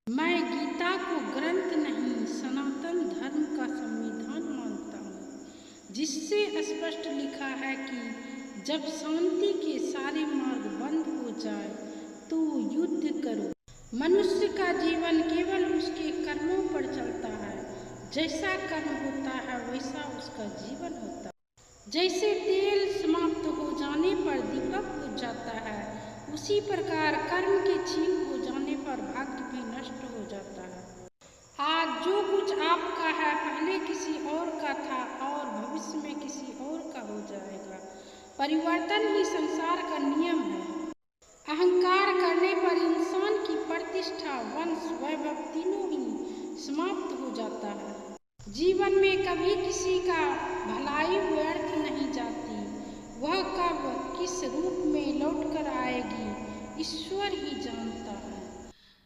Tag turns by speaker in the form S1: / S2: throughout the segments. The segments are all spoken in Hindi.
S1: मैं गीता को ग्रंथ नहीं, सनातन धर्म का संविधान मानता हूँ, जिससे स्पष्ट लिखा है कि जब शांति के सारे मार्ग बंद हो जाए तो युद्ध करो। मनुष्य का जीवन केवल उसके कर्मों पर चलता है। जैसा कर्म होता है वैसा उसका जीवन होता है। जैसे तेल समाप्त हो जाने पर दीपक बुझ जाता है, उसी प्रकार कर्म के क्षीण हो जाने पर भाग्य भी नष्ट हो जाता है। आज जो कुछ आपका है पहले किसी और का था और भविष्य में किसी और का हो जाएगा। परिवर्तन ही संसार का नियम है। अहंकार करने पर इंसान की प्रतिष्ठा, वंश, वैभव तीनों ही समाप्त हो जाता है। जीवन में कभी किसी का भलाई व्यर्थ नहीं जाती। वह कब किस रूप में लौटकर आएगी ईश्वर ही जानता है।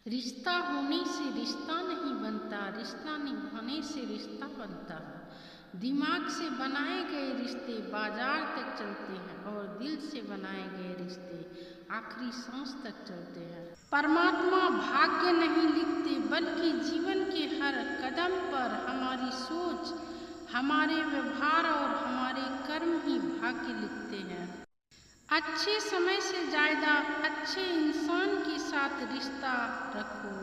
S1: रिश्ता होने से रिश्ता नहीं बनता, रिश्ता निभाने से रिश्ता बनता है। दिमाग से बनाए गए रिश्ते बाजार तक चलते हैं और दिल से बनाए गए रिश्ते आखिरी सांस तक चलते हैं। परमात्मा भाग्य नहीं लिखते, बल्कि जीवन के हर कदम पर हमारी सोच, हमारे व्यवहार और हमारे कर्म ही भाग्य लिखते हैं। अच्छे समय से ज़्यादा अच्छे इंसान के साथ रिश्ता रखो।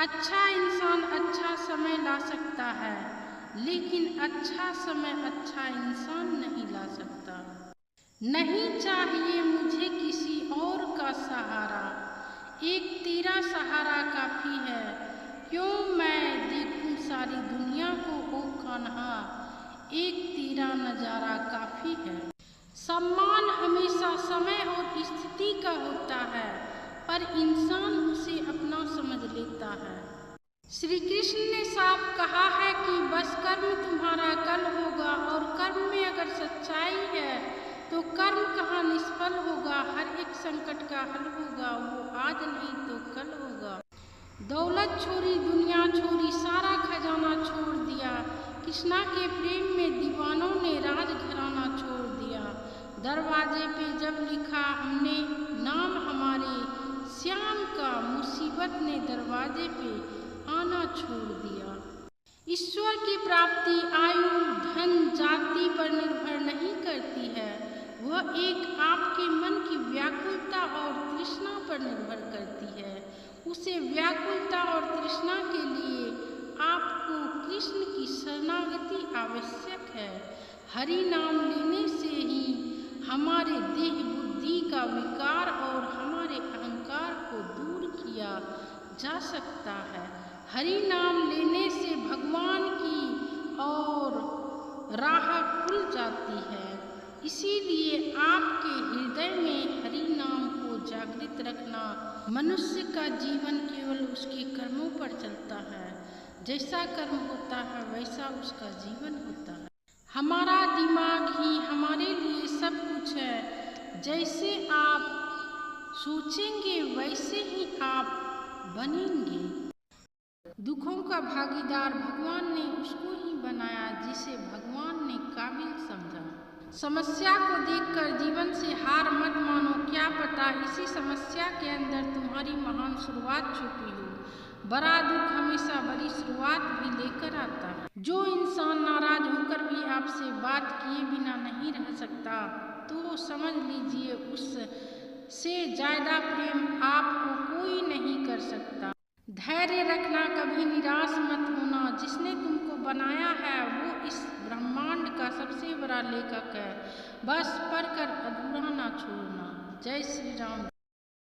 S1: अच्छा इंसान अच्छा समय ला सकता है, लेकिन अच्छा समय अच्छा इंसान नहीं ला सकता। नहीं चाहिए मुझे किसी और का सहारा, एक तेरा सहारा काफ़ी है। क्यों मैं देखूं सारी दुनिया को ओ कान्हा, एक तेरा नज़ारा काफ़ी है। सम्मान हमेशा समय और स्थिति का होता है, पर इंसान उसे अपना समझ लेता है। श्री कृष्ण ने साफ कहा है कि बस कर्म तुम्हारा कल होगा, और कर्म में अगर सच्चाई है तो कर्म कहाँ निष्फल होगा। हर एक संकट का हल होगा, वो आज नहीं तो कल होगा। दौलत छोड़ी, दुनिया छोड़ी, सारा खजाना छोड़ दिया। कृष्णा के प्रेम में दीवानों ने राजघराना छोड़ दिया। दरवाजे पे जब लिखा हमने नाम हमारे श्याम का, मुसीबत ने दरवाजे पे आना छोड़ दिया। ईश्वर की प्राप्ति आयु, धन, जाति पर निर्भर नहीं करती है। वह एक आपके मन की व्याकुलता और तृष्णा पर निर्भर करती है। उसे व्याकुलता और तृष्णा के लिए आपको कृष्ण की शरणागति आवश्यक है। हरि नाम लेने से ही हमारे देह बुद्धि का विकार और हमारे अहंकार को दूर किया जा सकता है। हरि नाम लेने से भगवान की और राह खुल जाती है। इसीलिए आपके हृदय में हरि नाम को जागृत रखना। मनुष्य का जीवन केवल उसके कर्मों पर चलता है। जैसा कर्म होता है वैसा उसका जीवन होता है। हमारा दिमाग ही हमारे लिए सब कुछ है। जैसे आप सोचेंगे वैसे ही आप बनेंगे। दुखों का भागीदार भगवान ने उसको ही बनाया जिसे भगवान ने काबिल समझा। समस्या को देखकर जीवन से हार मत मानो। क्या पता इसी समस्या के अंदर तुम्हारी महान शुरुआत छुपी हो। बड़ा दुख हमेशा बड़ी शुरुआत भी लेकर आता है। जो इंसान नाराज होकर भी आपसे बात किए बिना नहीं रह सकता, तो समझ लीजिए उससे ज़्यादा प्रेम आपको कोई नहीं कर सकता। धैर्य रखना, कभी निराश मत होना। जिसने तुमको बनाया है वो इस ब्रह्मांड का सबसे बड़ा लेखक है। बस पढ़कर अधूरा ना छोड़ना। जय श्री राम।